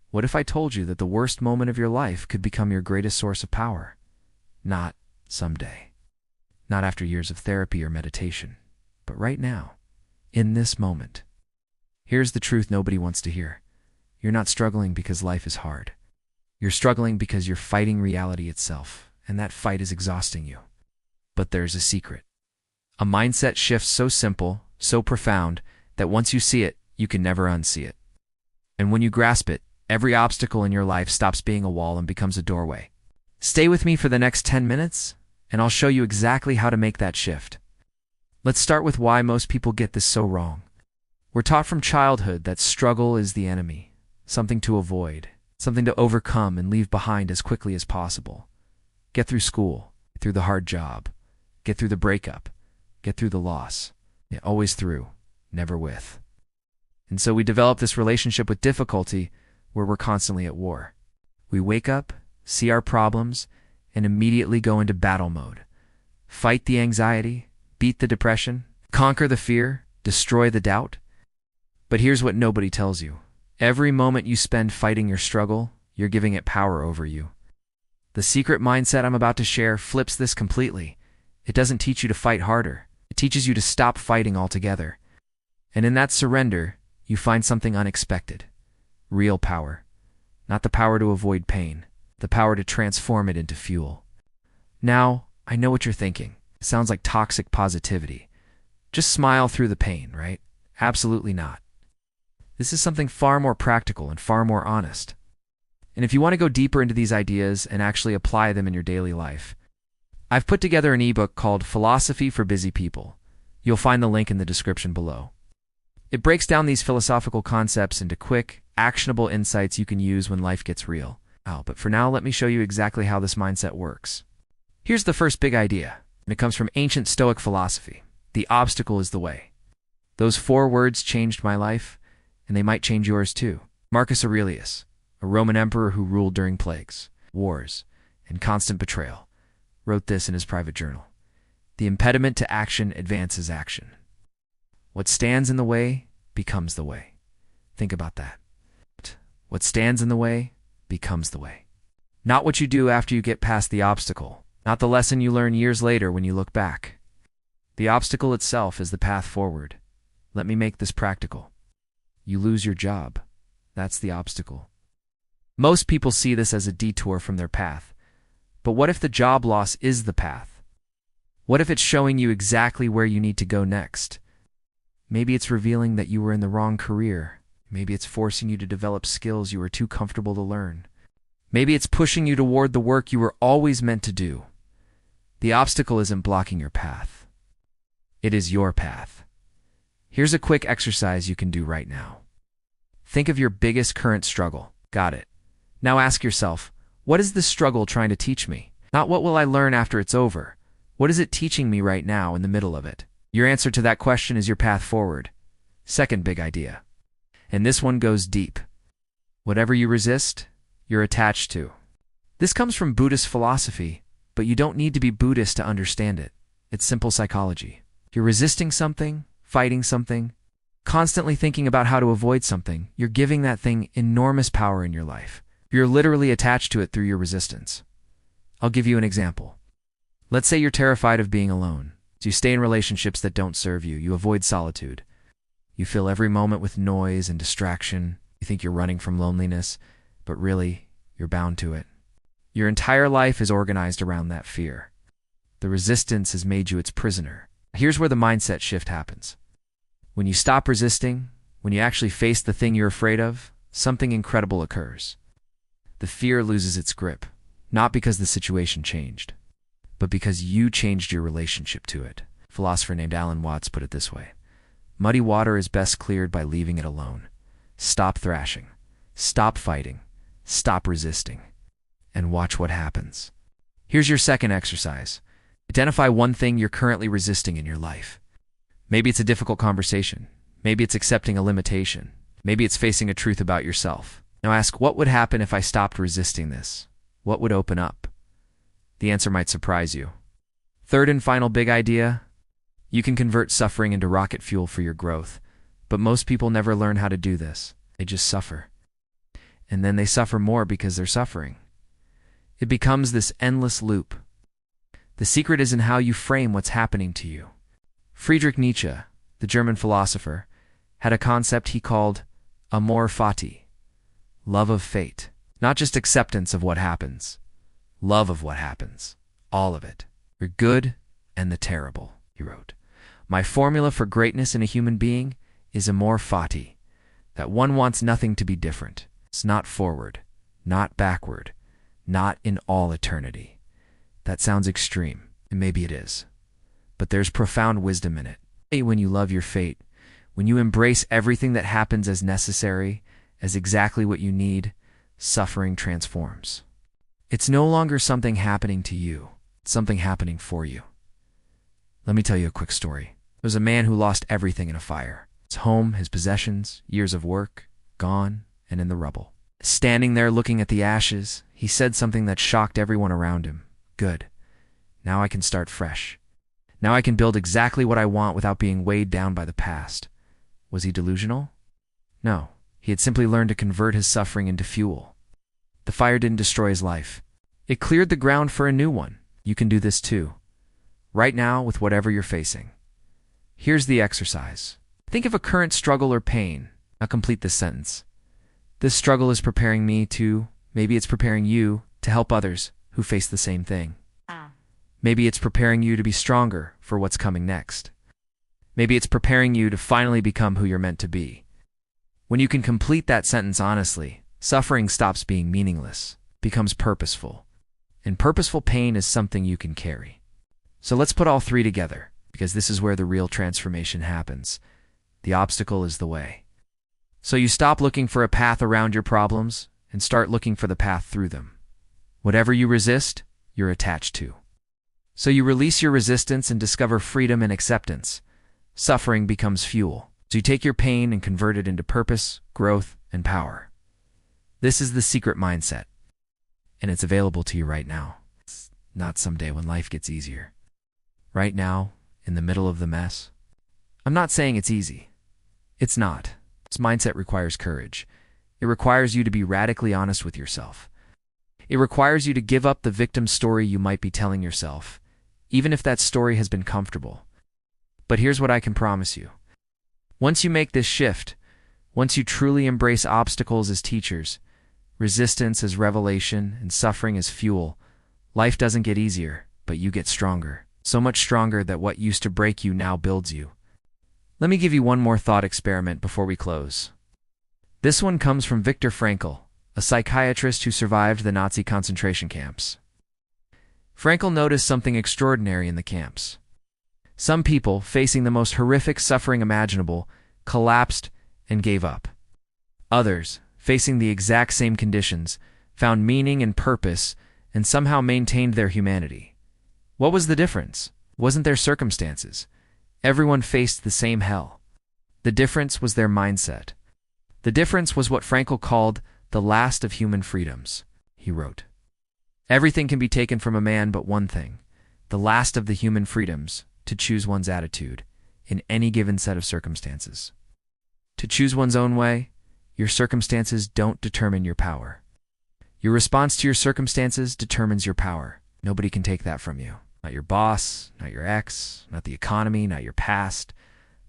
What if I told you that the worst moment of your life could become your greatest source of power? Not someday. Not after years of therapy or meditation, but right now, in this moment. Here's the truth nobody wants to hear. You're not struggling because life is hard. You're struggling because you're fighting reality itself, and that fight is exhausting you. But there's a secret. A mindset shift so simple, so profound, that once you see it, you can never unsee it. And when you grasp it, every obstacle in your life stops being a wall and becomes a doorway. Stay with me for the next 10 minutes, and I'll show you exactly how to make that shift. Let's start with why most people get this so wrong. We're taught from childhood that struggle is the enemy, something to avoid, something to overcome and leave behind as quickly as possible. Get through school, get through the hard job, get through the breakup, get through the loss. Yeah, always through, never with. And so we develop this relationship with difficulty where we're constantly at war. We wake up, see our problems, and immediately go into battle mode. Fight the anxiety, beat the depression, conquer the fear, destroy the doubt. But here's what nobody tells you. Every moment you spend fighting your struggle, you're giving it power over you. The secret mindset I'm about to share flips this completely. It doesn't teach you to fight harder. It teaches you to stop fighting altogether. And in that surrender, you find something unexpected. Real power. Not the power to avoid pain, the power to transform it into fuel. Now, I know what you're thinking. It sounds like toxic positivity. Just smile through the pain, right? Absolutely not. This is something far more practical and far more honest. And if you want to go deeper into these ideas and actually apply them in your daily life, I've put together an ebook called Philosophy for Busy People. You'll find the link in the description below. It breaks down these philosophical concepts into quick, actionable insights you can use when life gets real. But for now, let me show you exactly how this mindset works. Here's the first big idea, and it comes from ancient Stoic philosophy. The obstacle is the way. Those 4 words changed my life, and they might change yours too. Marcus Aurelius, a Roman emperor who ruled during plagues, wars, and constant betrayal, wrote this in his private journal. The impediment to action advances action. What stands in the way becomes the way. Think about that. What stands in the way becomes the way. Not what you do after you get past the obstacle, not the lesson you learn years later when you look back. The obstacle itself is the path forward. Let me make this practical. You lose your job. That's the obstacle. Most people see this as a detour from their path. But what if the job loss is the path? What if it's showing you exactly where you need to go next? Maybe it's revealing that you were in the wrong career. Maybe it's forcing you to develop skills you were too comfortable to learn. Maybe it's pushing you toward the work you were always meant to do. The obstacle isn't blocking your path. It is your path. Here's a quick exercise you can do right now. Think of your biggest current struggle. Got it. Now ask yourself, what is this struggle trying to teach me? Not what will I learn after it's over. What is it teaching me right now in the middle of it? Your answer to that question is your path forward. Second big idea. And this one goes deep. Whatever you resist, you're attached to. This comes from Buddhist philosophy, but you don't need to be Buddhist to understand it. It's simple psychology. If you're resisting something, fighting something, constantly thinking about how to avoid something, you're giving that thing enormous power in your life. You're literally attached to it through your resistance. I'll give you an example. Let's say you're terrified of being alone. So you stay in relationships that don't serve you. You avoid solitude. You fill every moment with noise and distraction. You think you're running from loneliness, but really, you're bound to it. Your entire life is organized around that fear. The resistance has made you its prisoner. Here's where the mindset shift happens. When you stop resisting, when you actually face the thing you're afraid of, something incredible occurs. The fear loses its grip, not because the situation changed, but because you changed your relationship to it. A philosopher named Alan Watts put it this way. Muddy water is best cleared by leaving it alone. Stop thrashing. Stop fighting. Stop resisting. And watch what happens. Here's your second exercise. Identify one thing you're currently resisting in your life. Maybe it's a difficult conversation. Maybe it's accepting a limitation. Maybe it's facing a truth about yourself. Now ask, what would happen if I stopped resisting this? What would open up? The answer might surprise you. Third and final big idea. You can convert suffering into rocket fuel for your growth. But most people never learn how to do this. They just suffer. and then they suffer more because they're suffering. It becomes this endless loop. The secret is in how you frame what's happening to you. Friedrich Nietzsche, the German philosopher, had a concept he called amor fati, love of fate. Not just acceptance of what happens, love of what happens, all of it. The good and the terrible, he wrote. My formula for greatness in a human being is amor fati, that one wants nothing to be different. It's not forward, not backward, not in all eternity. That sounds extreme, and maybe it is. But there's profound wisdom in it. When you love your fate, when you embrace everything that happens as necessary, as exactly what you need, suffering transforms. It's no longer something happening to you, it's something happening for you. Let me tell you a quick story. There was a man who lost everything in a fire. His home, his possessions, years of work, gone and in the rubble. Standing there looking at the ashes, he said something that shocked everyone around him. Good. Now I can start fresh. Now I can build exactly what I want without being weighed down by the past. Was he delusional? No. He had simply learned to convert his suffering into fuel. The fire didn't destroy his life. It cleared the ground for a new one. You can do this too. Right now, with whatever you're facing. Here's the exercise. Think of a current struggle or pain. Now complete this sentence. This struggle is preparing me to, maybe it's preparing you to help others who face the same thing. Maybe it's preparing you to be stronger for what's coming next. Maybe it's preparing you to finally become who you're meant to be. When you can complete that sentence honestly, suffering stops being meaningless, becomes purposeful. And purposeful pain is something you can carry. So let's put all three together, because this is where the real transformation happens. The obstacle is the way. So you stop looking for a path around your problems and start looking for the path through them. Whatever you resist, you're attached to. So you release your resistance and discover freedom and acceptance. Suffering becomes fuel. So you take your pain and convert it into purpose, growth, and power. This is the secret mindset. And it's available to you right now. It's not someday when life gets easier. Right now, in the middle of the mess. I'm not saying it's easy. It's not. This mindset requires courage. It requires you to be radically honest with yourself. It requires you to give up the victim story you might be telling yourself, even if that story has been comfortable. But here's what I can promise you. Once you make this shift, once you truly embrace obstacles as teachers, resistance as revelation, and suffering as fuel, life doesn't get easier, but you get stronger. So much stronger that what used to break you now builds you. Let me give you one more thought experiment before we close. This one comes from Viktor Frankl, a psychiatrist who survived the Nazi concentration camps. Frankl noticed something extraordinary in the camps. Some people, facing the most horrific suffering imaginable, collapsed and gave up. Others, facing the exact same conditions, found meaning and purpose and somehow maintained their humanity. What was the difference? It wasn't their circumstances. Everyone faced the same hell. The difference was their mindset. The difference was what Frankl called the last of human freedoms. He wrote, "Everything can be taken from a man but one thing, the last of the human freedoms, to choose one's attitude in any given set of circumstances. To choose one's own way, your circumstances don't determine your power. Your response to your circumstances determines your power. Nobody can take that from you. Not your boss, not your ex, not the economy, not your past,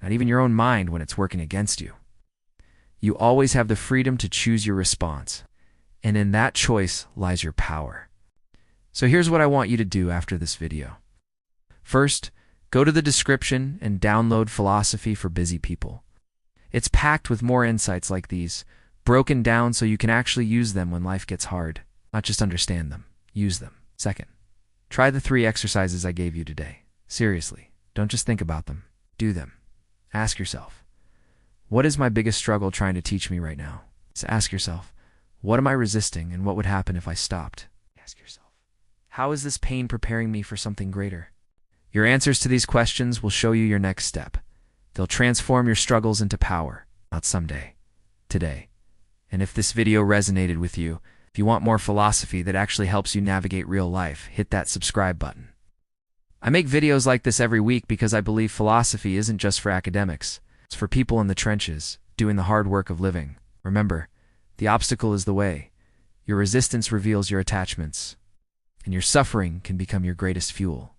not even your own mind when it's working against you. You always have the freedom to choose your response, and in that choice lies your power." So here's what I want you to do after this video. First, go to the description and download Philosophy for Busy People. It's packed with more insights like these, broken down so you can actually use them when life gets hard. Not just understand them, use them. Second, try the 3 exercises I gave you today. Seriously, don't just think about them. Do them. Ask yourself, what is my biggest struggle trying to teach me right now? So ask yourself, what am I resisting and what would happen if I stopped? Ask yourself, how is this pain preparing me for something greater? Your answers to these questions will show you your next step. They'll transform your struggles into power, not someday, today. And if this video resonated with you, if you want more philosophy that actually helps you navigate real life, hit that subscribe button. I make videos like this every week because I believe philosophy isn't just for academics. It's for people in the trenches, doing the hard work of living. Remember, The obstacle is the way. Your resistance reveals your attachments, and your suffering can become your greatest fuel.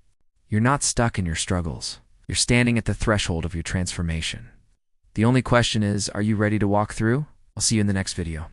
You're not stuck in your struggles. You're standing at the threshold of your transformation. The only question is, are you ready to walk through? I'll see you in the next video.